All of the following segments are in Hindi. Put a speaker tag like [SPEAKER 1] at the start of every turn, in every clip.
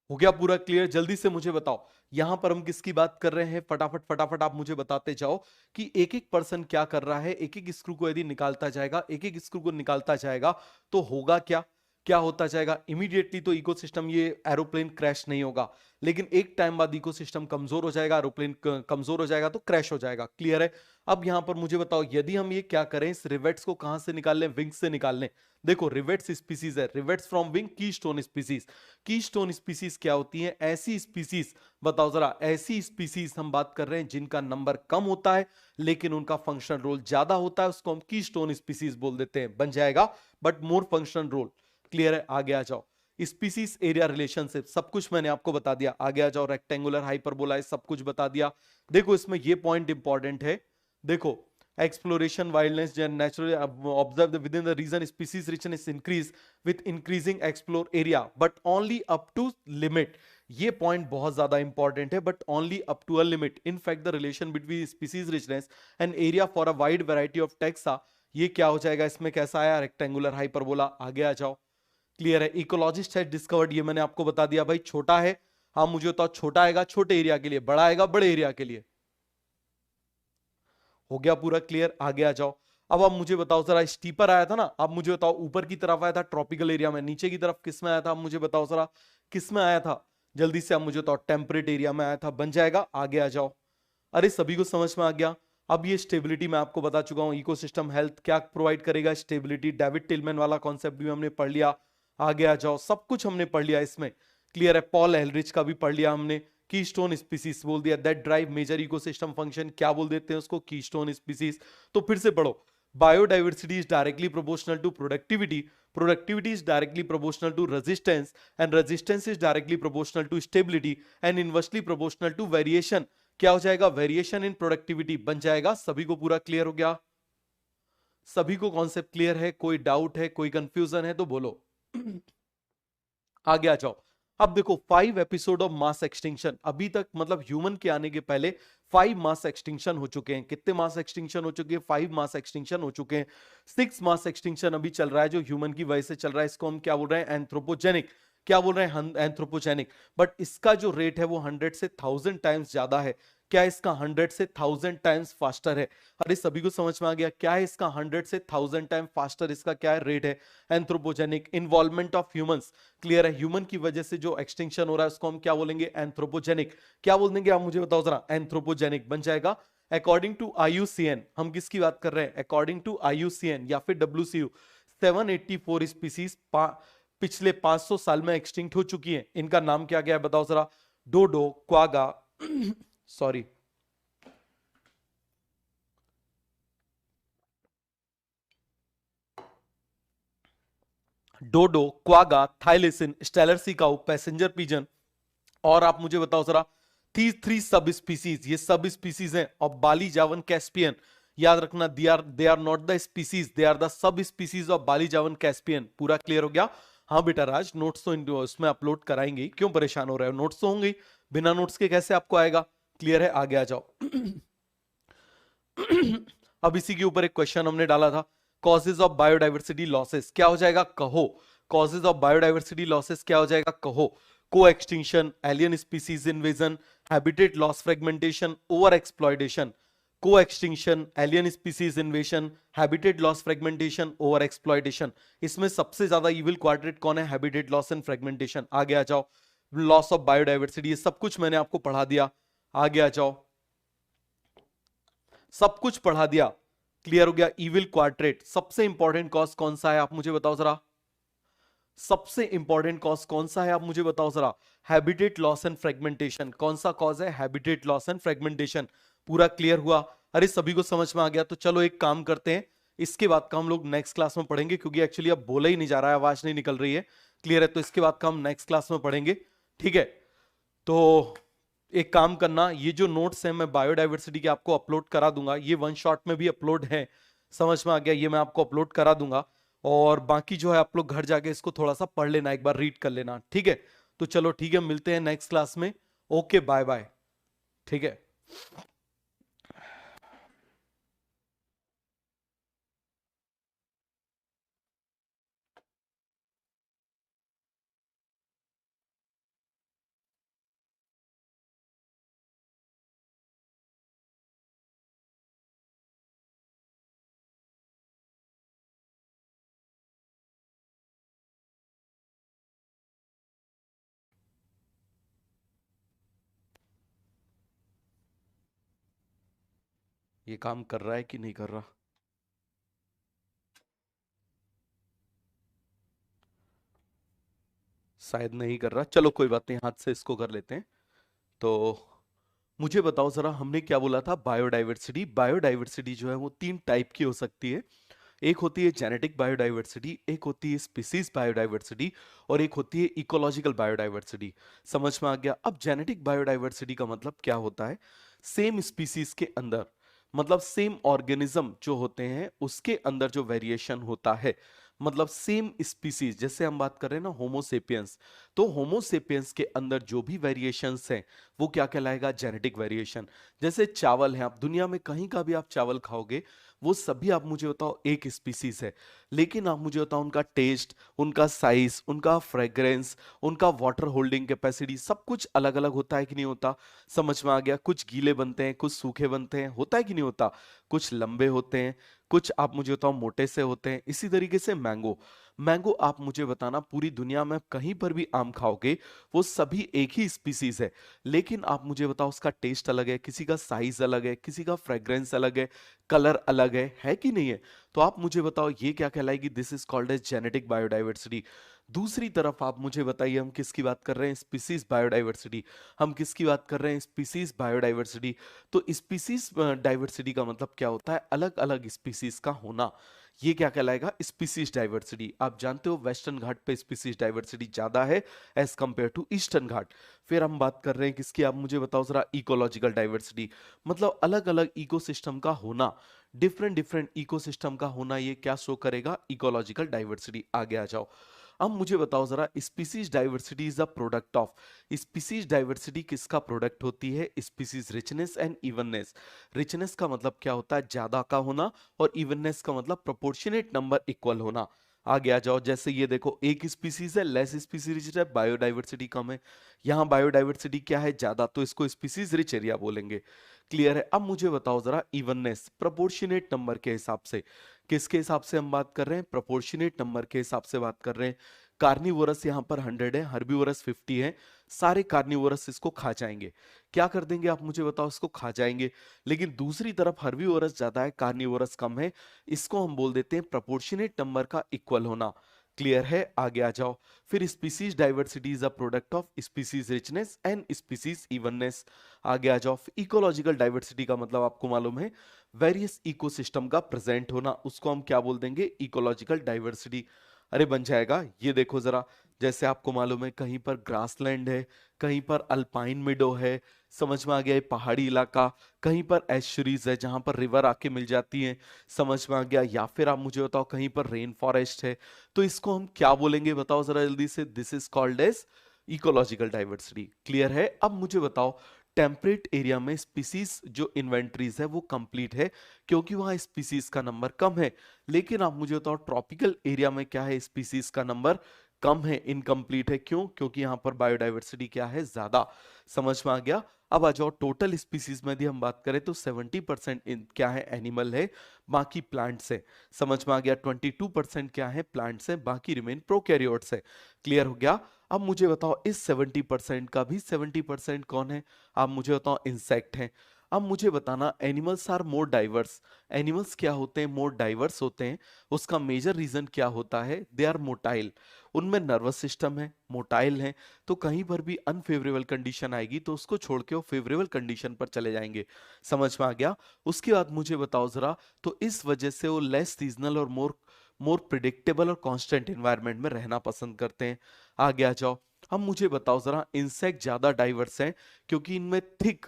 [SPEAKER 1] हो गया पूरा क्लियर? जल्दी से मुझे बताओ यहां पर हम किसकी बात कर रहे हैं, फटाफट फटाफट आप मुझे बताते जाओ कि एक एक पर्सन क्या कर रहा है। एक एक स्क्रू को यदि निकालता जाएगा, एक एक स्क्रू को निकालता जाएगा तो होगा क्या, क्या होता जाएगा? इमीडिएटली तो इकोसिस्टम, ये एरोप्लेन क्रैश नहीं होगा, लेकिन एक टाइम बाद इकोसिस्टम कमजोर हो जाएगा, एरोप्लेन कमजोर हो जाएगा तो क्रैश हो जाएगा। क्लियर है? अब यहां पर मुझे बताओ यदि हम ये क्या करें, इस रिवेट्स को कहां से निकाल लें? विंग से निकाल लें। देखो रिवेट्स स्पीसीज है, rivets from wing, keystone species. Keystone species क्या होती है? ऐसी स्पीसीज, बताओ जरा, ऐसी स्पीसीज हम बात कर रहे हैं जिनका नंबर कम होता है लेकिन उनका फंक्शनल रोल ज्यादा होता है, उसको हम कीस्टोन स्पीसीज बोल देते हैं। बन जाएगा, but more functional role. Clear है? आगे आ जाओ। स्पीसीज एरिया रिलेशनशिप सब कुछ मैंने आपको बता दिया। आगे आ जाओ। रेक्टेंगुलर हाइपरबोला सब कुछ बता दिया। देखो इसमें ये पॉइंट इंपॉर्टेंट है, देखो exploration wildness and naturally observe the within the region species richness increase with increasing explore area but only up to limit। ये पॉइंट बहुत ज्यादा इंपॉर्टेंट है, but only up to a limit. In fact the relation between species richness and area for a wide variety of taxa, ये क्या हो जाएगा? इसमें कैसा आया? Rectangular hyperbola. आगे आ जाओ। क्लियर है? इकोलॉजिस्ट है डिस्कवर्ड, ये मैंने आपको बता दिया भाई। छोटा है, हाँ मुझे बताओ, छोटा आएगा छोटे एरिया के लिए, बड़ा आएगा बड़े एरिया के लिए। हो गया पूरा क्लियर? आगे आ जाओ। अब आप मुझे बताओ जरा, स्टीपर आया था ना, अब मुझे बताओ ऊपर की तरफ आया था ट्रॉपिकल एरिया में, नीचे की तरफ किस में आया था? अब मुझे बताओ जरा किस में आया था? जल्दी से आप मुझे बताओ। टेम्परेट एरिया में आया था। बन जाएगा। आगे आ जाओ। अरे सभी को समझ में आ गया? अब ये स्टेबिलिटी मैं आपको बता चुका हूं। इकोसिस्टम हेल्थ क्या प्रोवाइड करेगा? स्टेबिलिटी। डेविड टिलमैन वाला कॉन्सेप्ट भी हमने पढ़ लिया। आगे आ जाओ। सब कुछ हमने पढ़ लिया इसमें। क्लियर है? पॉल एलरिच का भी पढ़ लिया हमने। कीस्टोन स्पीसीज बोल दिया, that drive major ecosystem function, क्या बोल देते हैं उसको? Keystone species. तो फिर से पढ़ो। Biodiversity is directly proportional to productivity, productivity is directly proportional to resistance, and resistance is directly proportional to stability, and inversely proportional to variation. क्या हो जाएगा? Variation in productivity. बन जाएगा। सभी को पूरा क्लियर हो गया? सभी को कॉन्सेप्ट क्लियर है? कोई डाउट है, कोई कंफ्यूजन है तो बोलो। आगे आ जाओ। अब देखो 5 एपिसोड ऑफ मास एक्सटिंक्शन, अभी तक मतलब ह्यूमन के आने के पहले 5 मास एक्सटिंक्शन हो चुके हैं। कितने मास एक्सटिंक्शन हो चुके हैं? 5 मास एक्सटिंक्शन हो चुके हैं। 6 मास एक्सटिंक्शन अभी चल रहा है जो ह्यूमन की वजह से चल रहा है, इसको हम क्या बोल रहे हैं? एंथ्रोपोजेनिक। क्या बोल रहे हैं? एंथ्रोपोजेनिक। बट इसका जो रेट है वो 100 से 1000 टाइम्स ज्यादा है। क्या इसका 100 से 1000 टाइम्स फास्टर है? अरे सभी को समझ में आ गया? क्या है इसका 100 से 1000 टाइम फास्टर, इसका क्या है रेट है? Anthropogenic. Involvement of humans. Clear है? ह्यूमन की वजह से जो एक्सटिंक्शन हो रहा है उसको हम क्या बोलेंगे? एंथ्रोपोजेनिक। क्या बोल देंगे आप मुझे बताओ जरा? एंथ्रोपोजेनिक। बन जाएगा। अकॉर्डिंग टू आईयूसीएन, हम किसकी बात कर रहे हैं? अकॉर्डिंग टू आईयूसीएन या फिर डब्ल्यूसीयू, 784 स्पीसीज पिछले 500 साल में एक्सटिंक्ट हो चुकी है। इनका नाम क्या क्या है बताओ जरा? Dodo, quagga sorry, dodo, quagga, thylacine, Steller sea cow, passenger pigeon, और आप मुझे बताओ जरा थी थ्री सब स्पीसीज, ये सब स्पीसीज हैं। और बाली जावन कैस्पियन, याद रखना, they are not the species, they are the subspecies of Bali Javan Caspian. पूरा क्लियर हो गया? हाँ बेटा राज, नोट्स तो इसमें अपलोड कराएंगे ही, क्यों परेशान हो रहे हो? नोट्स तो होंगे ही, बिना नोट्स के कैसे आपको आएगा? क्लियर है? आगे आ जाओ। अब इसी के ऊपर एक क्वेश्चन हमने डाला था, कॉजेज ऑफ बायोडाइवर्सिटी लॉसेस, क्या हो जाएगा? कहो। कॉजेज ऑफ बायोडाइवर्सिटी लॉसेस क्या हो जाएगा? कहो। Coextinction, alien species invasion, habitat loss fragmentation, overexploitation. Coextinction, alien species invasion, habitat loss fragmentation, overexploitation. इसमें सबसे ज्यादा इविल क्वाड्रेट कौन है? Habitat loss and fragmentation. आगे आ जाओ। लॉस ऑफ बायोडाइवर्सिटी, ये सब कुछ मैंने आपको पढ़ा दिया। आगे आ जाओ। सब कुछ पढ़ा दिया। क्लियर हो गया? इविल क्वाड्रेट सबसे इंपॉर्टेंट कॉज कौन सा है आप मुझे बताओ जरा? सबसे इंपॉर्टेंट कॉज कौन सा है आप मुझे बताओ जरा? Habitat loss and fragmentation. कौन सा कॉज है? Habitat loss and fragmentation. पूरा क्लियर हुआ? अरे सभी को समझ में आ गया? तो चलो एक काम करते हैं, इसके बाद का हम लोग नेक्स्ट क्लास में पढ़ेंगे, क्योंकि एक्चुअली अब बोला ही नहीं जा रहा है, आवाज नहीं निकल रही है। क्लियर है? तो इसके बाद का हम नेक्स्ट क्लास में पढ़ेंगे। ठीक है? तो एक काम करना, ये जो नोट्स हैं मैं बायोडाइवर्सिटी के आपको अपलोड करा दूंगा, ये वन शॉट में भी अपलोड है। समझ में आ गया? ये मैं आपको अपलोड करा दूंगा। और बाकी जो है आप लोग घर जाके इसको थोड़ा सा पढ़ लेना, एक बार रीड कर लेना। ठीक है? तो चलो ठीक है, मिलते हैं नेक्स्ट क्लास में। Okay, bye bye. ठीक है। ये काम कर रहा है कि नहीं कर रहा? शायद नहीं कर रहा, चलो कोई बात नहीं, हाथ से इसको कर लेते हैं। तो मुझे बताओ जरा, हमने क्या बोला था? बायोडाइवर्सिटी। बायोडाइवर्सिटी जो है वो तीन टाइप की हो सकती है। एक होती है जेनेटिक बायोडाइवर्सिटी, एक होती है स्पीसीज बायोडाइवर्सिटी, और एक होती है इकोलॉजिकल बायोडाइवर्सिटी। समझ में आ गया? अब जेनेटिक बायोडाइवर्सिटी का मतलब क्या होता है? सेम स्पीसीज के अंदर, मतलब सेम ऑर्गेनिज्म जो होते हैं उसके अंदर जो वेरिएशन होता है, मतलब सेम स्पीसीज, जैसे हम बात कर रहे हैं ना होमोसेपियंस, तो होमोसेपियंस के अंदर जो भी वेरिएशंस हैं वो क्या कहलाएगा? Genetic variation. जैसे चावल है, आप दुनिया में कहीं का भी आप चावल खाओगे, वो सभी आप मुझे बताओ एक स्पीसीज है, लेकिन आप मुझे बताओ उनका टेस्ट, उनका साइज, उनका फ्रेग्रेंस, उनका वाटर होल्डिंग कैपेसिटी, सब कुछ अलग अलग होता है कि नहीं होता? समझ में आ गया? कुछ गीले बनते हैं, कुछ सूखे बनते हैं, होता है कि नहीं होता? कुछ लंबे होते हैं, कुछ आप मुझे बताओ मोटे से होते हैं। इसी तरीके से मैंगो, मैंगो आप मुझे बताना, पूरी दुनिया में कहीं पर भी आम खाओगे वो सभी एक ही स्पीसीज है, लेकिन आप मुझे बताओ उसका टेस्ट अलग है, किसी का साइज अलग है, किसी का फ्रेग्रेंस अलग है, कलर अलग है कि नहीं है? तो आप मुझे बताओ ये क्या कहलाएगी? This is called as genetic biodiversity. दूसरी तरफ आप मुझे बताइए, हम किसकी बात कर रहे हैं? Species biodiversity. हम किसकी बात कर रहे हैं? Species biodiversity. तो स्पीसीज डाइवर्सिटी का मतलब क्या होता है? अलग अलग स्पीसीज का होना, ये क्या कहलाएगा? Species diversity. आप जानते हो वेस्टर्न घाट पे स्पीसीज डाइवर्सिटी ज्यादा है एज कंपेयर टू ईस्टर्न घाट। फिर हम बात कर रहे हैं किसकी? आप मुझे बताओ जरा, इकोलॉजिकल डाइवर्सिटी, मतलब अलग अलग इकोसिस्टम का होना, डिफरेंट डिफरेंट इकोसिस्टम का होना, ये क्या शो करेगा? Ecological diversity. आगे आ जाओ, अब मुझे बताओ जरा, species diversity is the product of, species diversity किसका प्रोडक्ट होती है? Species richness and evenness. Richness का मतलब क्या होता है? ज्यादा का होना, और इवननेस का मतलब प्रोपोर्शनेट नंबर इक्वल होना। आगे आ जाओ, जैसे ये देखो, एक स्पीसीज है लेस स्पीसीज रिच है, बायोडाइवर्सिटी कम है। यहाँ बायोडाइवर्सिटी क्या है? ज्यादा, तो इसको स्पीसीज रिच एरिया बोलेंगे। क्लियर है? अब मुझे बताओ जरा, इवननेस, प्रोपोर्शनेट नंबर के हिसाब से, किसके हिसाब से हम बात कर रहे हैं? प्रोपोर्शनेट नंबर के हिसाब से बात कर रहे हैं। कार्निवोरस यहाँ पर 100 है, हर्बीवोरस 50 है। सारे कार्निवोरस इसको खा जाएंगे। क्या कर देंगे? आप मुझे बताओ, इसको खा जाएंगे। लेकिन दूसरी तरफ हर्बीवोरस ज्यादा है, कार्निवोरस कम है। इसको हम बोल देते हैं प्रोपोर्शनेट नंबर का इक्वल होना। क्लियर है? आगे आ जाओ। फिर species diversity is a product of species richness and species evenness. आगे आ जाओ, इकोलॉजिकल डाइवर्सिटी का मतलब आपको मालूम है, वेरियस इकोसिस्टम का प्रेजेंट होना, उसको हम क्या बोल देंगे? Ecological diversity. अरे बन जाएगा, ये देखो जरा, जैसे आपको मालूम है कहीं पर ग्रासलैंड है, कहीं पर अल्पाइन मिडो है, समझ में आ गया? ये पहाड़ी इलाका, कहीं पर एस्चुरीज है जहां पर रिवर आके मिल जाती है, समझ में आ गया? या फिर आप मुझे बताओ कहीं पर रेन फॉरेस्ट है, तो इसको हम क्या बोलेंगे? बताओ जरा जल्दी से। This is called as ecological diversity. Clear है? अब मुझे बताओ, टेम्परेट एरिया में स्पीसीज जो इन्वेंटरीज है वो कंप्लीट है, क्योंकि वहां स्पीसीज का नंबर कम है। लेकिन आप मुझे बताओ, ट्रॉपिकल एरिया में क्या है? स्पीसीज का नंबर कम है, इनकम्प्लीट है। क्यों? क्योंकि यहां पर बायोडाइवर्सिटी क्या है? ज्यादा। समझ में आ गया? अब आ जाओ, टोटल स्पीसीज में यदि हम बात करें तो 70% क्या है? एनिमल है, बाकी प्लांट्स है। समझ में आ गया? 22% क्या है? प्लांट्स है, बाकी रिमेन प्रोकैरियोट्स है। क्लियर हो गया? अब मुझे बताओ, इस 70% का भी 70% कौन है? आप मुझे बताओ, इंसेक्ट हैं। अब मुझे बताना, animals are more diverse. Animals क्या होते हैं? मोर डाइवर्स होते हैं। उसका मेजर रीजन क्या होता है? दे आर मोटाइल, उनमें नर्वस सिस्टम है, मोटाइल है, तो कहीं पर भी अनफेवरेबल कंडीशन आएगी तो उसको छोड़ के वो फेवरेबल कंडीशन पर चले जाएंगे। समझ में आ गया? उसके बाद मुझे बताओ जरा, तो इस वजह से वो लेस सीजनल और मोर मोर प्रिडिक्टेबल और कांस्टेंट एनवायरनमेंट में रहना पसंद करते हैं। आगे आ जाओ, अब मुझे बताओ जरा, इंसेक्ट ज्यादा डाइवर्स हैं, क्योंकि इनमें थिक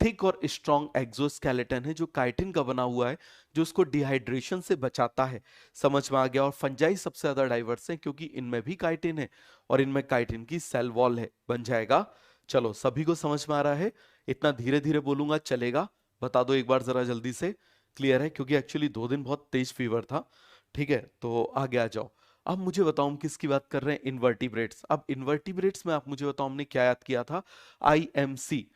[SPEAKER 1] थिक और स्ट्रॉन्ग एक्सोस्केलेटन है जो काइटिन का बना हुआ है, जो उसको डिहाइड्रेशन से बचाता है। समझ में आ गया? और फंजाई सबसे ज्यादा डाइवर्स हैं, क्योंकि इनमें भी काइटिन है, और इनमें काइटिन की सेल वॉल है। बन जाएगा? चलो, सभी को समझ में आ रहा है? इतना धीरे धीरे बोलूंगा चलेगा? बता दो एक बार जरा जल्दी से। क्लियर है? क्योंकि एक्चुअली 2 दिन बहुत तेज फीवर था। ठीक है, तो आगे आ जाओ। अब मुझे बताओ, हम किसकी बात कर रहे हैं? इन्वर्टिब्रेट्स। अब इन्वर्टिब्रेट्स में आप मुझे बताओ, हमने क्या याद किया था? आईएमसी।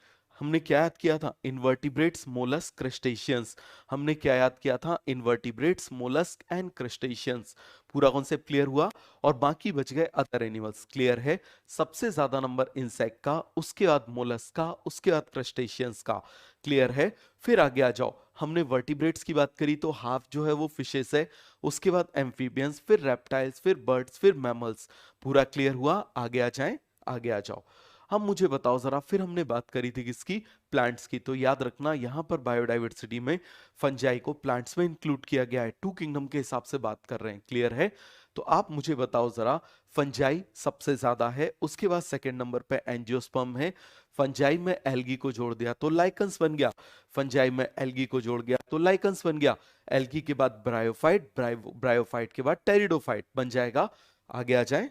[SPEAKER 1] हमने क्या याद किया था? Invertebrates, mollusc, crustaceans. हमने क्या याद किया था? Invertebrates, mollusc and crustaceans. पूरा कॉन्सेप्ट क्लियर हुआ, और बाकी बच गए अदर एनिमल्स। क्लियर है? सबसे ज्यादा नंबर इंसेक्ट का, उसके बाद मोलस्क का, उसके बाद क्रस्टेशियंस का। क्लियर है। फिर आगे आ जाओ, हमने वर्टिब्रेट्स की बात करी तो हाफ जो है वो फिशेस है, उसके बाद एम्फीबियंस, फिर रेप्टाइल्स, फिर बर्ड्स, फिर मैमल्स। पूरा क्लियर हुआ? आगे आ जाएं, आगे आ जाओ। अब मुझे बताओ जरा, फिर हमने बात करी थी किसकी? प्लांट्स की। तो याद रखना यहां पर बायोडाइवर्सिटी में फंजाई को प्लांट्स में इंक्लूड किया गया है, टू किंगडम के हिसाब से बात कर रहे हैं। क्लियर है? तो आप मुझे बताओ जरा, फंजाई सबसे ज्यादा है, उसके बाद सेकंड नंबर पे एंजियोस्पर्म है। फंजाई में एल्गी को जोड़ दिया तो लाइकन्स बन गया, फंजाई में एल्गी को जोड़ गया तो लाइकन्स बन गया, एल्गी के बाद ब्रायोफाइट, ब्रायोफाइट के बाद टेरिडोफाइट बन जाएगा। आगे आ जाए,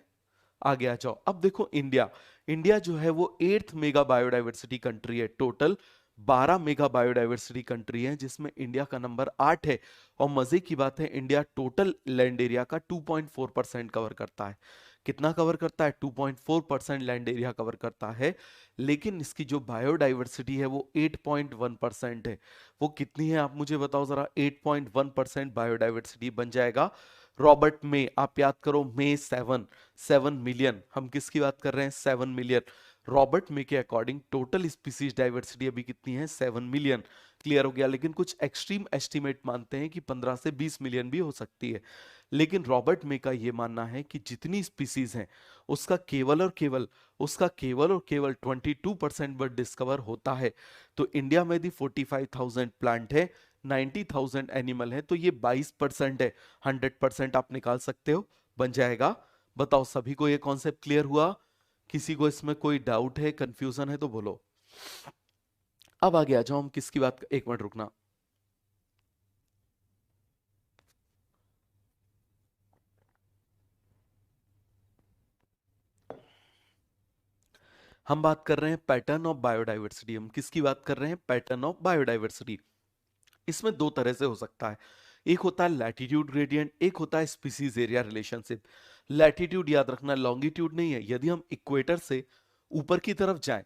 [SPEAKER 1] आगे आ जाओ। अब देखो इंडिया, इंडिया जो है वो 8th मेगा बायोडाइवर्सिटी कंट्री है। टोटल 12 मेगा बायोडाइवर्सिटी कंट्री है, जिसमें इंडिया का नंबर 8 है। और मजे की बात है, इंडिया टोटल लैंड एरिया का 2.4% कवर करता है। कितना कवर करता है? 2.4% लैंड एरिया कवर करता है। लेकिन इसकी जो बायोडाइवर्सिटी है वो 8.1% है। वो कितनी है आप मुझे बताओ जरा? 8.1% बायोडाइवर्सिटी बन जाएगा। रॉबर्ट में, आप याद करो, मे 7 मिलियन, हम किसकी बात कर रहे हैं? 7 मिलियन। रॉबर्ट मे के अकॉर्डिंग टोटल स्पीसीज डाइवर्सिटी अभी कितनी है? 7 मिलियन। क्लियर हो गया? लेकिन कुछ एक्सट्रीम एस्टिमेट मानते हैं कि 15 से 20 मिलियन भी हो सकती है। लेकिन रॉबर्ट मे का यह मानना है कि जितनी स्पीसीज हैं उसका केवल और केवल, उसका केवल और केवल 22% बर्ड डिस्कवर होता है। तो इंडिया में यदि 45,000 प्लांट है, 90,000 एनिमल है, तो ये 22% है। 100% आप निकाल सकते हो, बन जाएगा। बताओ सभी को ये कॉन्सेप्ट क्लियर हुआ? किसी को इसमें कोई डाउट है, कंफ्यूजन है तो बोलो। अब आगे आ जाओ, हम किसकी बात, एक मिनट रुकना। हम बात कर रहे हैं पैटर्न ऑफ बायोडाइवर्सिटी। हम किसकी बात कर रहे हैं? Pattern of biodiversity. इसमें दो तरह से हो सकता है, एक होता है लैटिट्यूड ग्रेडियंट, एक होता है स्पीसीज एरिया रिलेशनशिप। लैटिट्यूड याद रखना लॉन्गिट्यूड नहीं है। यदि हम इक्वेटर से ऊपर की तरफ जाएं,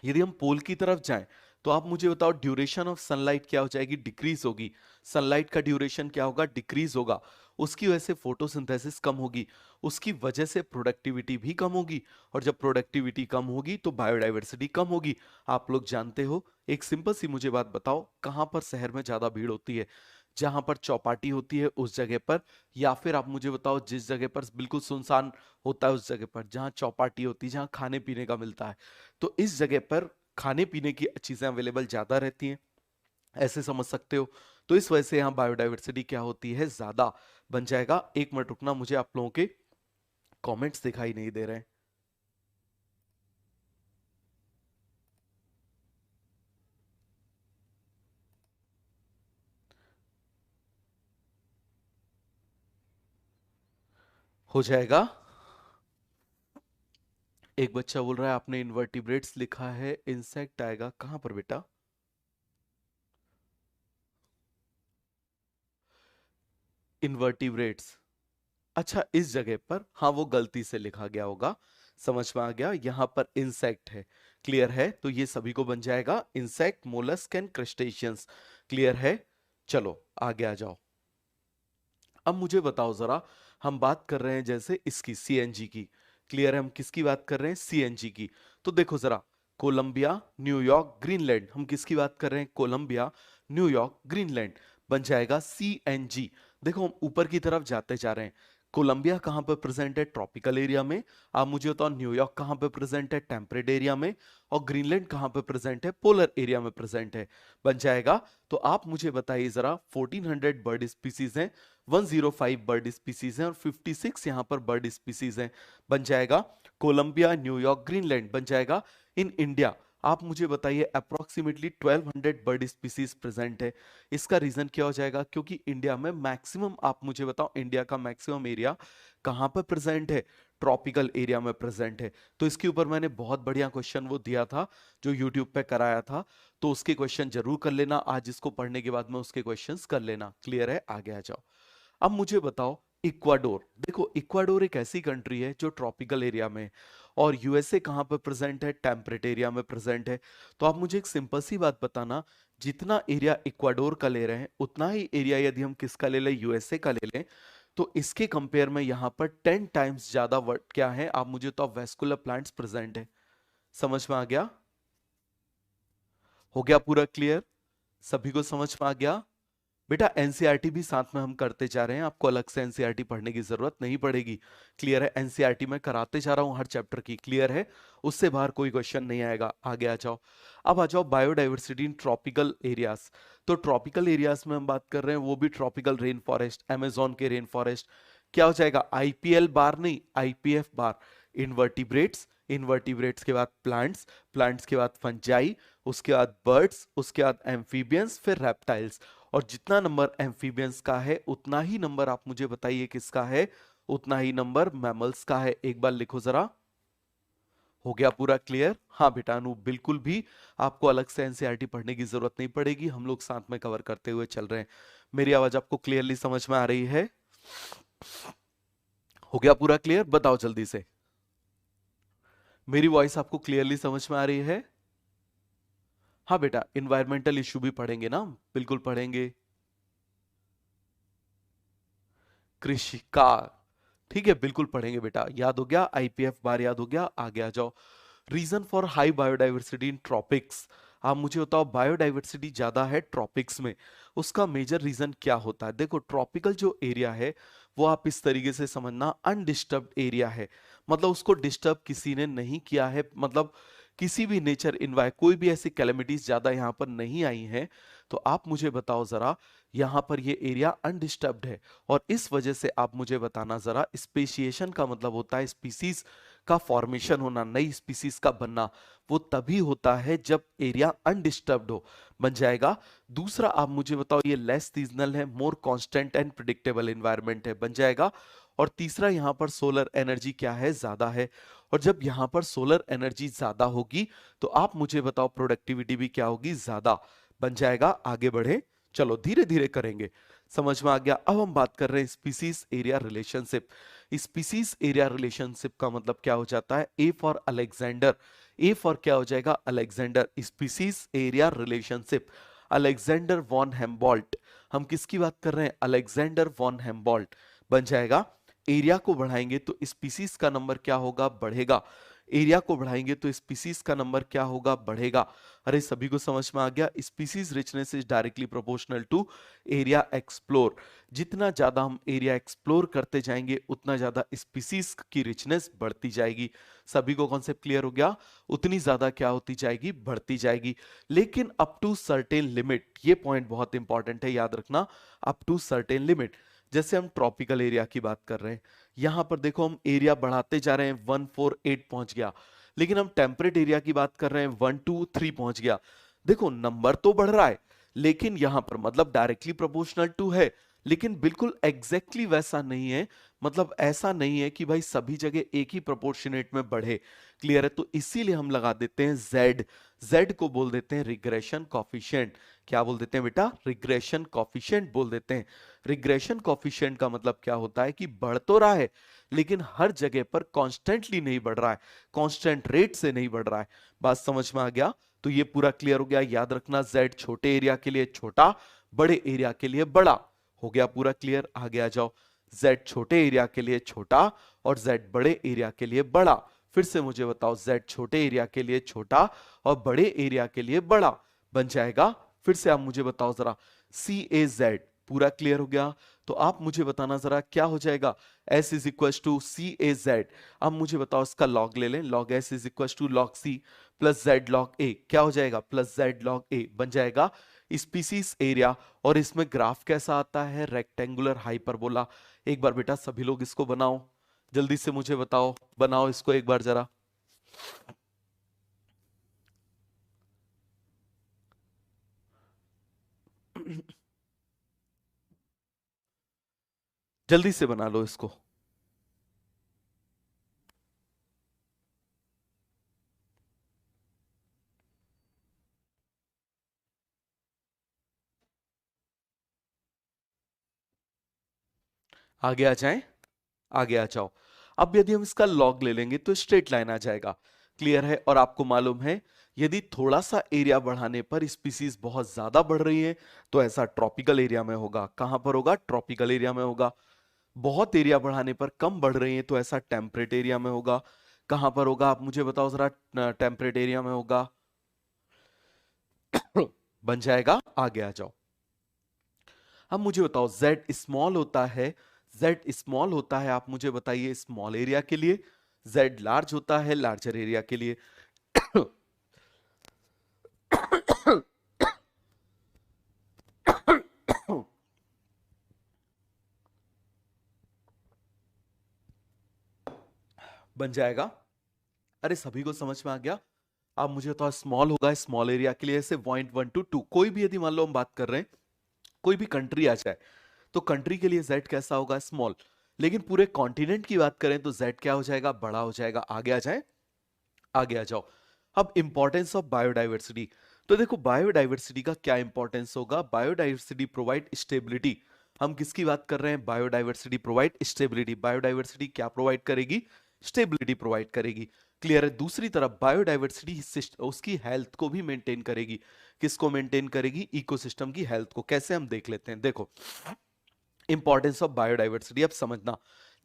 [SPEAKER 1] यदि हम पोल की तरफ जाएं, तो आप मुझे बताओ ड्यूरेशन ऑफ सनलाइट क्या हो जाएगी? डिक्रीज होगी। सनलाइट का ड्यूरेशन क्या होगा? डिक्रीज होगा। उसकी वजह से फोटोसिंथेसिस कम होगी, उसकी वजह से प्रोडक्टिविटी भी कम होगी, और जब प्रोडक्टिविटी कम होगी तो बायोडाइवर्सिटी कम होगी। आप लोग जानते हो, एक सिंपल सी मुझे बात बताओ, कहां पर शहर में ज्यादा भीड़ होती है? जहां पर चौपाटी होती है उस जगह पर, या फिर आप मुझे बताओ जिस जगह पर बिल्कुल सुनसान होता है उस जगह पर? जहां चौपाटी होती है, जहां खाने पीने का मिलता है, तो इस जगह पर खाने पीने की चीजें अवेलेबल ज्यादा रहती हैं, ऐसे समझ सकते हो। तो इस वजह से यहाँ बायोडाइवर्सिटी क्या होती है? ज्यादा बन जाएगा। एक मिनट रुकना, मुझे आप लोगों के कमेंट्स दिखाई नहीं दे रहे हैं। हो जाएगा। एक बच्चा बोल रहा है आपने इनवर्टिब्रेट्स लिखा है, इंसेक्ट आएगा कहां पर बेटा? इनवर्टिब्रेट्स, अच्छा इस जगह पर, हाँ वो गलती से लिखा गया होगा, समझ में आ गया। यहां पर इंसेक्ट है। क्लियर है? तो ये सभी को बन जाएगा insect, mollusc and crustaceans. Clear है? चलो आगे आ जाओ। अब मुझे बताओ जरा, हम बात कर रहे हैं जैसे इसकी सीएनजी की। क्लियर है? हम किसकी बात कर रहे हैं? सीएनजी की। तो देखो जरा, कोलंबिया, न्यूयॉर्क, ग्रीनलैंड, हम किसकी बात कर रहे हैं? कोलंबिया, न्यूयॉर्क, ग्रीनलैंड बन जाएगा सीएनजी। देखो हम ऊपर की तरफ जाते जा रहे हैं। कोलंबिया कहां पर प्रेजेंट है? ट्रॉपिकल एरिया में। आप मुझे बताओ न्यूयॉर्क कहां पर प्रेजेंट है? टेम्परेट एरिया में। और ग्रीनलैंड कहां पर प्रेजेंट है? पोलर एरिया में प्रेजेंट है। बन जाएगा। तो आप मुझे बताइए जरा, 1400 बर्ड स्पीसीज हैं, 105 बर्ड स्पीसीज हैं, और 56 यहां पर बर्ड स्पीसीज हैं। बन जाएगा कोलंबिया, न्यूयॉर्क, ग्रीनलैंड बन जाएगा। इन इंडिया आप मुझे बताइए अप्रोक्सीमेटली 1200 बर्ड स्पीसीज प्रेजेंट है। इसका रीजन क्या हो जाएगा? क्योंकि इंडिया में मैक्सिमम, आप मुझे बताओ इंडिया का मैक्सिमम एरिया कहां पर प्रेजेंट है? ट्रॉपिकल एरिया में प्रेजेंट है। तो इसके ऊपर मैंने बहुत बढ़िया क्वेश्चन वो दिया था, जो यूट्यूब पे कराया था, तो उसके क्वेश्चन जरूर कर लेना। आज इसको पढ़ने के बाद में उसके क्वेश्चंस कर लेना। क्लियर है? आगे आ जाओ। अब मुझे बताओ इक्वाडोर। देखो इक्वाडोर एक ऐसी कंट्री है जो ट्रॉपिकल एरिया में है, और यूएसए कहां पर प्रेजेंट है? टेम्परेट एरिया में प्रेजेंट है। तो आप मुझे एक सिंपल सी बात बताना, जितना एरिया इक्वाडोर का ले रहे हैं उतना ही एरिया यदि हम किसका ले लें? यूएसए का ले लें, तो इसके कंपेयर में यहां पर 10 टाइम्स ज्यादा वर्ड क्या है? आप मुझे तो वेस्कुलर प्लांट्स प्रेजेंट है। समझ में आ गया? हो गया पूरा क्लियर? सभी को समझ में आ गया? बेटा एनसीईआरटी भी साथ में हम करते जा रहे हैं, आपको अलग से एनसीईआरटी पढ़ने की जरूरत नहीं पड़ेगी। क्लियर है? एनसीईआरटी में कराते जा रहा हूं हर चैप्टर की। क्लियर है? उससे बाहर कोई क्वेश्चन नहीं आएगा। आगे आ जाओ। अब आ जाओ बायोडाइवर्सिटी इन ट्रॉपिकल एरियाज। तो ट्रॉपिकल एरियाज में हम बात कर रहे हैं, वो भी ट्रॉपिकल रेन फॉरेस्ट, अमेजोन के रेन फॉरेस्ट। क्या हो जाएगा? आईपीएल बार नहीं, आईपीएफ बार। इनवर्टिब्रेट्स, इनवर्टिब्रेट्स के बाद प्लांट्स, प्लांट्स के बाद फंजाई, उसके बाद बर्ड्स, उसके बाद एम्फीबियंस, फिर रेप्टाइल्स। और जितना नंबर एम्फीबियंस का है उतना ही नंबर आप मुझे बताइए किसका है? उतना ही नंबर मैमल्स का है। एक बार लिखो जरा। हो गया पूरा क्लियर? हाँ बेटा अनूप, बिल्कुल भी आपको अलग से एनसीईआरटी पढ़ने की जरूरत नहीं पड़ेगी, हम लोग साथ में कवर करते हुए चल रहे हैं। मेरी आवाज आपको क्लियरली समझ में आ रही है? हो गया पूरा क्लियर? बताओ जल्दी से। मेरी वॉइस आपको क्लियरली समझ में आ रही है? हाँ बेटा, इन्वायरमेंटल इश्यू भी पढ़ेंगे ना? बिल्कुल पढ़ेंगे। कृषि का, ठीक है, बिल्कुल पढ़ेंगे बेटा। याद हो गया? आईपीएफ बार याद हो गया? आगे आ जाओ। Reason for high biodiversity in tropics. आप मुझे बताओ, बायोडाइवर्सिटी ज्यादा है ट्रॉपिक्स में, उसका मेजर रीजन क्या होता है? देखो ट्रॉपिकल जो एरिया है वो आप इस तरीके से समझना, अनडिस्टर्ब्ड एरिया है। मतलब उसको डिस्टर्ब किसी ने नहीं किया है, मतलब किसी भी नेचर इन्वाय कोई भी ऐसी कैलेमिटीज ज्यादा यहाँ पर नहीं आई हैं। तो आप मुझे बताओ जरा, यहाँ पर ये एरिया अनडिस्टर्ब्ड है, और इस वजह से आप मुझे बताना जरा, स्पेशिएशन का मतलब होता है स्पीसीज का फॉर्मेशन होना, नई स्पीसीज का बनना, वो तभी होता है जब एरिया अनडिस्टर्ब्ड हो। बन जाएगा। दूसरा आप मुझे बताओ, ये लेस सीजनल है, मोर कांस्टेंट एंड प्रिडिक्टेबल एनवायरनमेंट है। बन जाएगा। और तीसरा यहां पर सोलर एनर्जी क्या है? ज्यादा है। और जब यहां पर सोलर एनर्जी ज्यादा होगी तो आप मुझे बताओ प्रोडक्टिविटी भी क्या होगी? ज्यादा। बन जाएगा। आगे बढ़े, चलो धीरे धीरे करेंगे। समझ में आ गया? अब हम बात कर रहे हैं species area relationship. Species area relationship का मतलब क्या हो जाता है? A for Alexander. A for क्या हो जाएगा? Alexander. Species area relationship, Alexander von Humboldt. हम किसकी बात कर रहे हैं? Alexander von Humboldt. बन जाएगा। एरिया को बढ़ाएंगे तो स्पीसीज का नंबर क्या होगा? बढ़ेगा। एरिया को बढ़ाएंगे तो स्पीसीज का नंबर क्या होगा? बढ़ेगा। अरे सभी को समझ में आ गया? Species richness is directly proportional to area explore. जितना ज्यादा हम एरिया एक्सप्लोर करते जाएंगे उतना ज्यादा स्पीसीज की रिचनेस बढ़ती जाएगी। सभी को कॉन्सेप्ट क्लियर हो गया? उतनी ज्यादा क्या होती जाएगी? बढ़ती जाएगी। लेकिन अप टू सर्टेन लिमिट, ये पॉइंट बहुत इंपॉर्टेंट है, याद रखना। Up to certain limit. जैसे हम ट्रॉपिकल एरिया की बात कर रहे हैं, यहां पर देखो हम एरिया बढ़ाते जा रहे हैं, 148 पहुंच गया। लेकिन हम टेम्परेट एरिया की बात कर रहे हैं, 123 पहुंच गया। देखो नंबर तो बढ़ रहा है, लेकिन यहां पर मतलब डायरेक्टली प्रोपोर्शनल टू है, लेकिन बिल्कुल एग्जैक्टली वैसा नहीं है। मतलब ऐसा नहीं है कि भाई सभी जगह एक ही प्रोपोर्शनेट में बढ़े। क्लियर है? तो इसीलिए हम लगा देते हैं जेड। जेड को बोल देते हैं रिग्रेशन कॉफिशिएंट। क्या बोल देते हैं बेटा? रिग्रेशन कॉफिशिएंट बोल देते हैं। रिग्रेशन कॉफिशिएंट का मतलब क्या होता है? कि बढ़ तो रहा है लेकिन हर जगह पर कॉन्स्टेंटली नहीं बढ़ रहा है, कांस्टेंट रेट से नहीं बढ़ रहा है। बात समझ में आ गया? तो ये पूरा क्लियर हो गया। याद रखना, जेड छोटे एरिया के लिए छोटा, बड़े एरिया के लिए बड़ा। हो गया पूरा क्लियर? आगे आ जाओ। जेड छोटे एरिया के लिए छोटा और जेड बड़े एरिया के लिए बड़ा। फिर से मुझे बताओ, जेड छोटे एरिया के लिए छोटा और बड़े एरिया के लिए बड़ा। बन जाएगा। फिर से आप मुझे बताओ जरा, सी ए जेड। पूरा क्लियर हो गया? तो आप मुझे बताना जरा क्या हो जाएगा? S is equal to C A Z. अब मुझे बताओ इसका लॉग ले लें, log S is equal to log C plus Z log A। क्या हो जाएगा? Plus Z log A। बन जाएगा स्पीसीज एरिया। और इसमें ग्राफ कैसा आता है? Rectangular hyperbola. एक बार बेटा सभी लोग इसको बनाओ, जल्दी से मुझे बताओ, बनाओ इसको एक बार जरा। जल्दी से बना लो इसको। आगे आ जाएं, आगे आ जाओ। अब यदि हम इसका लॉग ले लेंगे तो स्ट्रेट लाइन आ जाएगा। क्लियर है? और आपको मालूम है, यदि थोड़ा सा एरिया बढ़ाने पर स्पीसीज बहुत ज्यादा बढ़ रही है तो ऐसा ट्रॉपिकल एरिया में होगा। कहां पर होगा? ट्रॉपिकल एरिया में होगा। बहुत एरिया बढ़ाने पर कम बढ़ रही है तो ऐसा टेम्परेट एरिया में होगा। कहां पर होगा? आप मुझे बताओ जरा। टेम्परेट एरिया में होगा। बन जाएगा, आगे आ जाओ। अब मुझे बताओ z स्मॉल होता है, z स्मॉल होता है, आप मुझे बताइए स्मॉल एरिया के लिए, z लार्ज होता है लार्जर एरिया के लिए। बन जाएगा। अरे सभी को समझ में आ गया। अब मुझे तो स्मॉल होगा स्मॉल एरिया के लिए, ऐसे 0.1 to 2, कोई भी यदि मान लो हम बात कर रहे हैं, कोई भी कंट्री आ जाए तो कंट्री के लिए z कैसा होगा, स्मॉल। लेकिन पूरे कॉन्टिनेंट की बात करें तो z क्या हो जाएगा, बड़ा हो जाएगा। आगे आ जाए, आगे आ जाओ। अब इंपॉर्टेंस ऑफ बायोडाइवर्सिटी, तो देखो बायोडाइवर्सिटी का क्या इंपॉर्टेंस होगा, बायोडाइवर्सिटी प्रोवाइड स्टेबिलिटी। हम किसकी बात कर रहे हैं, बायोडाइवर्सिटी प्रोवाइड स्टेबिलिटी। बायोडाइवर्सिटी क्या प्रोवाइड करेगी, स्टेबिलिटी प्रोवाइड करेगी। क्लियर है। दूसरी तरफ बायोडाइवर्सिटी उसकी हेल्थ को भी मेंटेन करेगी। किसको मेंटेन करेगी, इकोसिस्टम की हेल्थ को। कैसे, हम देख लेते हैं। देखो इंपॉर्टेंस ऑफ बायोडाइवर्सिटी अब समझना।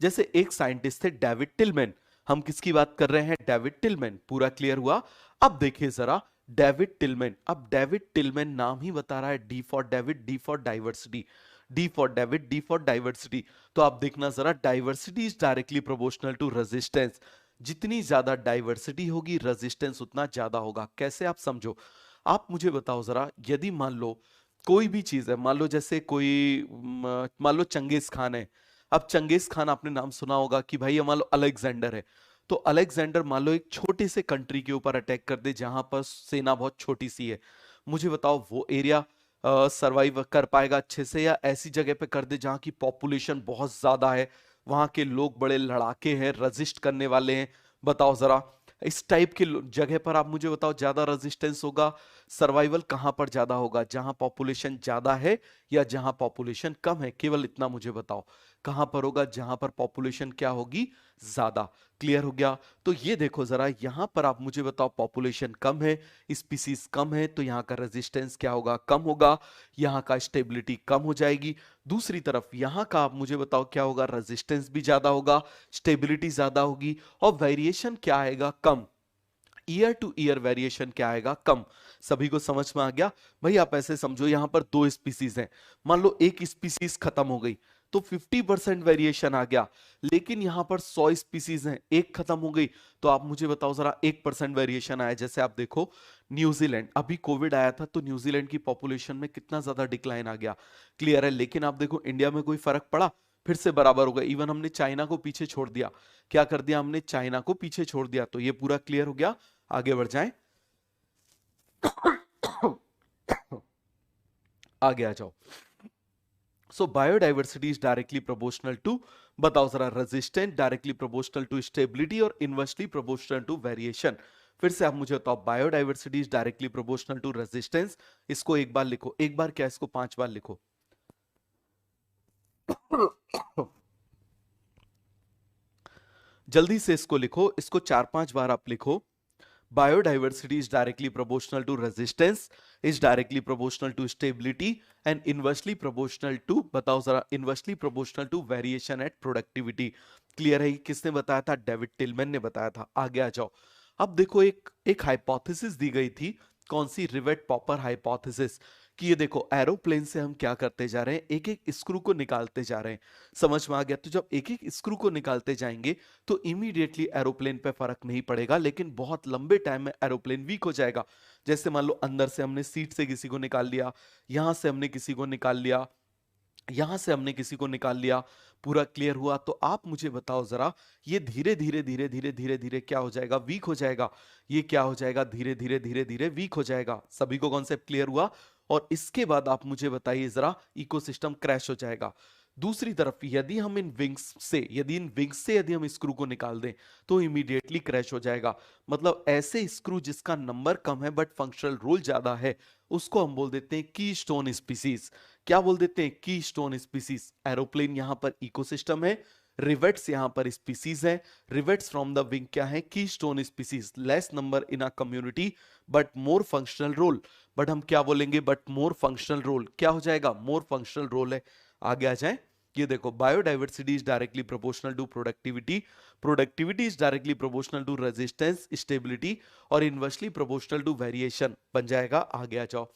[SPEAKER 1] जैसे एक साइंटिस्ट थे डेविड टिलमैन, हम किसकी बात कर रहे हैं, डेविड टिलमैन। पूरा क्लियर हुआ। अब देखिए जरा डेविड टिलमैन, अब डेविड टिलमैन नाम ही बता रहा है D for David, D for diversity, D for David, D for diversity. तो आप देखना जरा, diversity is directly proportional to resistance. जितनी ज्यादा डाइवर्सिटी होगी रेजिस्टेंस उतना ज्यादा होगा। कैसे, आप समझो। आप मुझे बताओ जरा, यदि मान लो कोई भी चीज है, मान लो जैसे कोई मान लो चंगेज खान है। अब चंगेज खान आपने नाम सुना होगा कि भाई ये मान लो अलेक्जेंडर है। तो अलेक्जेंडर मान लो एक छोटे से कंट्री के ऊपर अटैक कर दे जहां पर सेना बहुत छोटी सी है। मुझे बताओ वो एरिया सरवाइव कर पाएगा अच्छे से, या ऐसी जगह पे कर दे जहां की पॉपुलेशन बहुत ज्यादा है, वहां के लोग बड़े लड़ाके हैं, रजिस्ट करने वाले हैं। बताओ जरा, इस टाइप के जगह पर आप मुझे बताओ ज्यादा रेजिस्टेंस होगा, सर्वाइवल कहां पर ज्यादा होगा, जहां पॉपुलेशन ज्यादा है या जहां पॉपुलेशन कम है। केवल इतना मुझे बताओ, कहां पर होगा, जहां पर पॉपुलेशन क्या होगी, ज्यादा। क्लियर हो गया। तो ये देखो जरा, यहां पर आप मुझे बताओ पॉपुलेशन कम है, स्पीसीज कम है, तो यहां का रेजिस्टेंस क्या होगा, कम होगा। यहां का स्टेबिलिटी कम हो जाएगी। दूसरी तरफ यहां का आप मुझे बताओ क्या होगा, रेजिस्टेंस भी ज्यादा होगा, स्टेबिलिटी ज्यादा होगी, और वेरिएशन क्या आएगा, कम। ईयर टू ईयर वेरिएशन क्या आएगा, कम। सभी को समझ में आ गया। भाई आप ऐसे समझो, यहां पर दो स्पीसीज हैं, मान लो एक स्पीसीज खत्म हो गई तो 50% वेरिएशन आ गया। लेकिन यहां पर 100 स्पीसीज हैं, एक खत्म हो गई तो आप मुझे बताओ जरा 1% वेरिएशन आया। जैसे आप देखो न्यूजीलैंड, अभी कोविड आया था तो न्यूजीलैंड की पॉपुलेशन में कितना ज्यादा डिक्लाइन आ गया। क्लियर है। लेकिन आप देखो इंडिया में कोई फर्क पड़ा, फिर से बराबर हो गया। इवन हमने चाइना को पीछे छोड़ दिया। क्या कर दिया हमने, चाइना को पीछे छोड़ दिया। तो ये पूरा क्लियर हो गया। आगे बढ़ जाएं। आगे आ जाओ। So biodiversity is directly proportional to, बताओ जरा, resistant, directly proportional to stability, और इनवर्सली प्रोपोर्शनल टू वेरिएशन। फिर से आप मुझे बताओ, biodiversity is directly proportional to resistance. इसको एक बार लिखो, एक बार क्या, इसको 5 बार लिखो। जल्दी से इसको लिखो, इसको 4-5 बार आप लिखो। Biodiversity is directly proportional to resistance, is directly proportional to stability, and inversely proportional to, बताओ जरा, inversely proportional to variation at productivity। Clear है। किसने बताया था, डेविड टिलमैन ने बताया था। आगे आ जाओ। अब देखो एक हाइपोथेसिस दी गई थी, कौन सी, रिवेट पॉपर हाइपोथेसिस। कि ये देखो एरोप्लेन से हम क्या करते जा रहे हैं, एक एक स्क्रू को निकालते जा रहे हैं। समझ में आ गया। तो जब एक एक स्क्रू को निकालते जाएंगे तो इमीडिएटली एरोप्लेन पे फर्क नहीं पड़ेगा, लेकिन बहुत लंबे टाइम में एरोप्लेन वीक हो जाएगा। जैसे मान लो अंदर से हमने सीट से किसी को निकाल लिया, यहां से हमने किसी को निकाल लिया, यहां से हमने किसी को निकाल लिया। पूरा क्लियर हुआ। तो आप मुझे बताओ जरा, ये धीरे धीरे धीरे धीरे धीरे धीरे क्या हो जाएगा, वीक हो जाएगा। ये क्या हो जाएगा, धीरे धीरे धीरे धीरे वीक हो जाएगा। सभी को कॉन्सेप्ट क्लियर हुआ। और इसके बाद आप मुझे बताइए जरा, इकोसिस्टम क्रैश हो जाएगा। दूसरी तरफ यदि हम इन विंग्स से, यदि हम स्क्रू को निकाल दें तो इमीडिएटली क्रैश हो जाएगा। मतलब ऐसे स्क्रू जिसका नंबर कम है बट फंक्शनल रोल ज्यादा है, उसको हम बोल देते हैं की स्टोन स्पीसीज। क्या बोल देते हैं, की स्टोन स्पीसीज। एरोप्लेन यहां पर इकोसिस्टम है, रिवेट्स यहां पर स्पीसीज है। रिवेट्स फ्रॉम द विंग क्या है, keystone species. Less number in a community but more functional role. But हम क्या बोलेंगे, बट मोर फंक्शनल रोल। क्या हो जाएगा, मोर फंक्शनल रोल है। आगे आ जाए। ये देखो, biodiversity is directly proportional to productivity, productivity is directly proportional to resistance, stability, और इनवर्सली प्रोपोर्शनल टू वेरिएशन। बन जाएगा। आगे आ जाओ।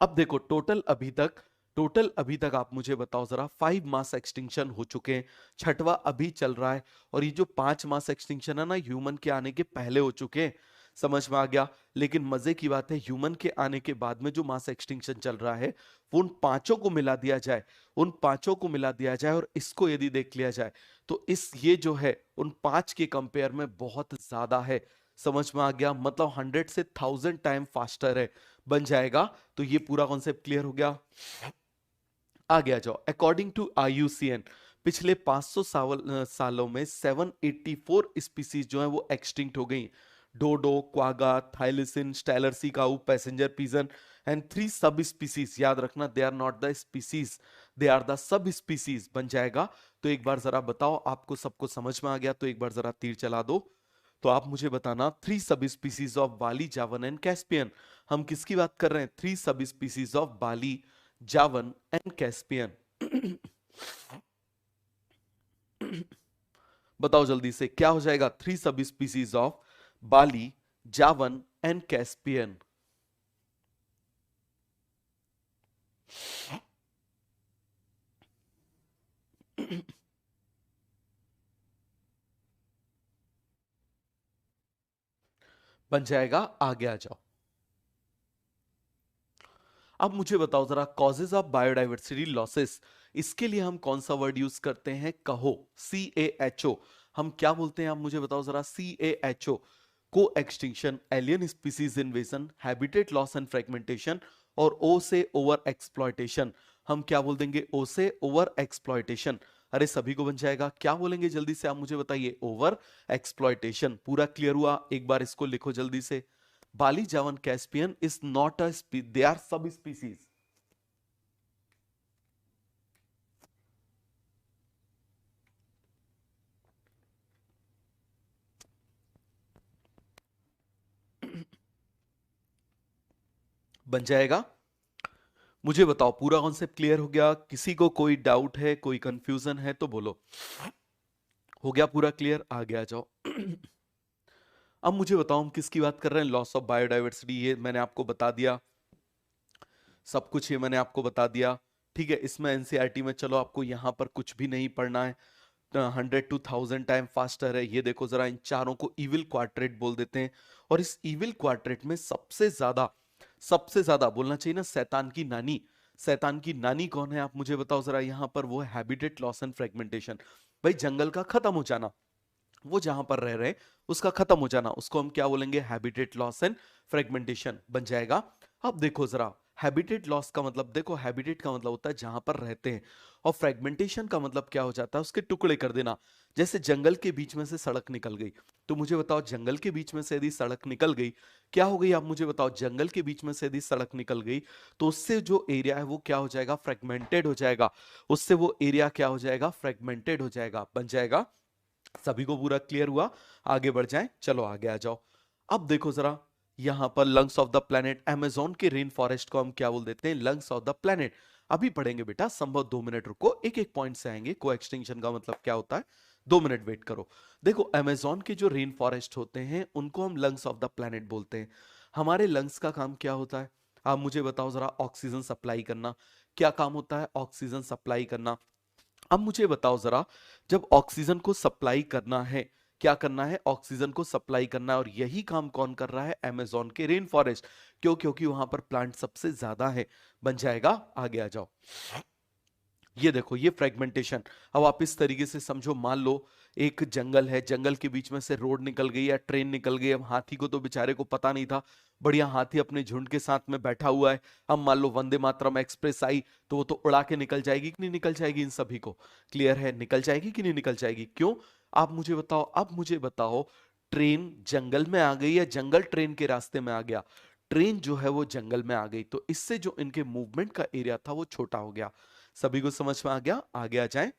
[SPEAKER 1] अब देखो टोटल अभी तक आप मुझे बताओ जरा 5 मास एक्सटिंक्शन हो चुके हैं, छठवां अभी चल रहा है। और ये जो 5 मास एक्सटिंक्शन है ना, ह्यूमन के आने के पहले हो चुके हैं। समझ में आ गया? लेकिन मजे की बात है, ह्यूमन के आने के बाद में जो मास एक्सटिंक्शन चल रहा है वो उन पांचों को मिला दिया जाए, उन पांचों को मिला दिया जाए और इसको यदि देख लिया जाए तो इस ये जो है उन पांच के कंपेयर में बहुत ज्यादा है। समझ में आ गया? मतलब 100 से 1000 टाइम फास्टर है, बन जाएगा। तो ये पूरा कॉन्सेप्ट क्लियर हो गया। आगे आ जाओ। अकॉर्डिंग टू IUCN पिछले 500 सालों में 784 स्पीसीज जो है वो एक्सटिंक्ट हो गई। Dodo, quagga, thylacine, Steller sea cow, passenger pigeon and 3 subspecies. याद रखना, they are not the species, they are the subspecies, बन जाएगा। तो एक बार जरा बताओ, आपको सबको समझ में आ गया तो एक बार जरा तीर चला दो। तो आप मुझे बताना, 3 सब स्पीसीज ऑफ बाली, जावन एंड कैस्पियन। हम किसकी बात कर रहे हैं? 3 सब स्पीसीज ऑफ बाली, जावन एंड कैस्पियन। बताओ जल्दी से, क्या हो जाएगा? 3 सब स्पीसीज ऑफ बाली, जावन एंड कैस्पियन। बन जाएगा। आगे आ जाओ। अब मुझे बताओ जरा, कॉजेज ऑफ बायोडाइवर्सिटी लॉसेस, इसके लिए हम कौन सा वर्ड यूज करते हैं? कहो, CAHO। हम क्या बोलते हैं? आप मुझे बताओ जरा। CAHO, को extinction, alien species invasion, habitat loss and fragmentation, और O से ओवर एक्सप्लॉयटेशन। हम क्या बोल देंगे? O से ओवर एक्सप्लॉयटेशन। अरे सभी को बन जाएगा। क्या बोलेंगे जल्दी से आप मुझे बताइए? Over exploitation. पूरा क्लियर हुआ? एक बार इसको लिखो जल्दी से। Bali, Javan, Caspian is not a they are subspecies. बन जाएगा। मुझे बताओ, पूरा कॉन्सेप्ट क्लियर हो गया? किसी को कोई डाउट है, कोई कंफ्यूजन है तो बोलो। हो गया पूरा क्लियर? आगे आ जाओ। अब मुझे बताओ, हम किसकी बात कर रहे हैं? Loss of biodiversity. ये मैंने आपको बता दिया, सब कुछ ये मैंने आपको बता दिया। ठीक है, इसमें एनसीईआरटी में चलो आपको यहां पर कुछ भी नहीं पढ़ना है। 100 to 1000 टाइम फास्टर है। ये देखो जरा, इन चारों को इविल क्वाड्रेट बोल देते हैं। और इस इविल क्वाड्रेट में सबसे ज्यादा बोलना चाहिए ना, शैतान की नानी। शैतान की नानी कौन है आप मुझे बताओ जरा। यहां पर वो है हैबिटेट लॉस एंड फ्रेगमेंटेशन। भाई जंगल का खत्म हो जाना, वो जहां पर रह रहे हैं उसका खत्म हो जाना, उसको हम क्या बोलेंगे? हैबिटेट लॉस एंड फ्रेगमेंटेशन, बन जाएगा। अब देखो जरा, हैबिटेट लॉस का मतलब देखो, हैबिटेट का मतलब होता है जहां पर रहते हैं, और फ्रेगमेंटेशन का मतलब क्या हो जाता है? उसके टुकड़े कर देना। जैसे जंगल के बीच में से सड़क निकल गई, तो मुझे बताओ जंगल के बीच में से यदि सड़क निकल गई, क्या हो गई आप मुझे बताओ? जंगल के बीच में से यदि सड़क निकल गई तो उससे जो एरिया है वो क्या हो जाएगा? फ्रेगमेंटेड हो जाएगा। उससे वो एरिया क्या हो जाएगा? फ्रेगमेंटेड हो जाएगा, बन जाएगा। सभी को पूरा क्लियर हुआ? आगे बढ़ जाएं, चलो आगे आ जाओ। अब देखो जरा, यहां पर lungs of the planet, Amazon के रेन फॉरेस्ट को हम क्या बोल देते हैं? Lungs of the planet. अभी पढ़ेंगे बेटा, संभव 2 मिनट रुको, एक एक पॉइंट से आएंगे। को एक्सटिंक्शन का मतलब क्या होता है? 2 मिनट वेट करो। देखो, अमेजोन के जो रेन फॉरेस्ट होते हैं उनको हम लंग्स ऑफ द प्लेनेट बोलते हैं। हमारे लंग्स का काम क्या होता है? आप मुझे बताओ जरा। ऑक्सीजन सप्लाई करना। क्या काम होता है? ऑक्सीजन सप्लाई करना। अब मुझे बताओ जरा, जब ऑक्सीजन को सप्लाई करना है, क्या करना है? ऑक्सीजन को सप्लाई करना है। और यही काम कौन कर रहा है? अमेजोन के रेन फॉरेस्ट। क्यों? क्योंकि वहां पर प्लांट सबसे ज्यादा है, बन जाएगा। आगे आ जाओ। ये देखो, ये फ्रेगमेंटेशन। अब आप इस तरीके से समझो, मान लो एक जंगल है, जंगल के बीच में से रोड निकल गई या ट्रेन निकल गई। अब हाथी को तो बेचारे को पता नहीं था, बढ़िया हाथी अपने झुंड के साथ में बैठा हुआ है। अब मान लो वंदे मातरम एक्सप्रेस आई, तो वो तो उड़ा के निकल जाएगी कि नहीं निकल जाएगी? इन सभी को क्लियर है? निकल जाएगी कि नहीं निकल जाएगी? क्यों? आप मुझे बताओ। अब मुझे बताओ, ट्रेन जंगल में आ गई या जंगल ट्रेन के रास्ते में आ गया? ट्रेन जो है वो जंगल में आ गई, तो इससे जो इनके मूवमेंट का एरिया था वो छोटा हो गया। सभी को समझ में आ गया? आगे आ जाए।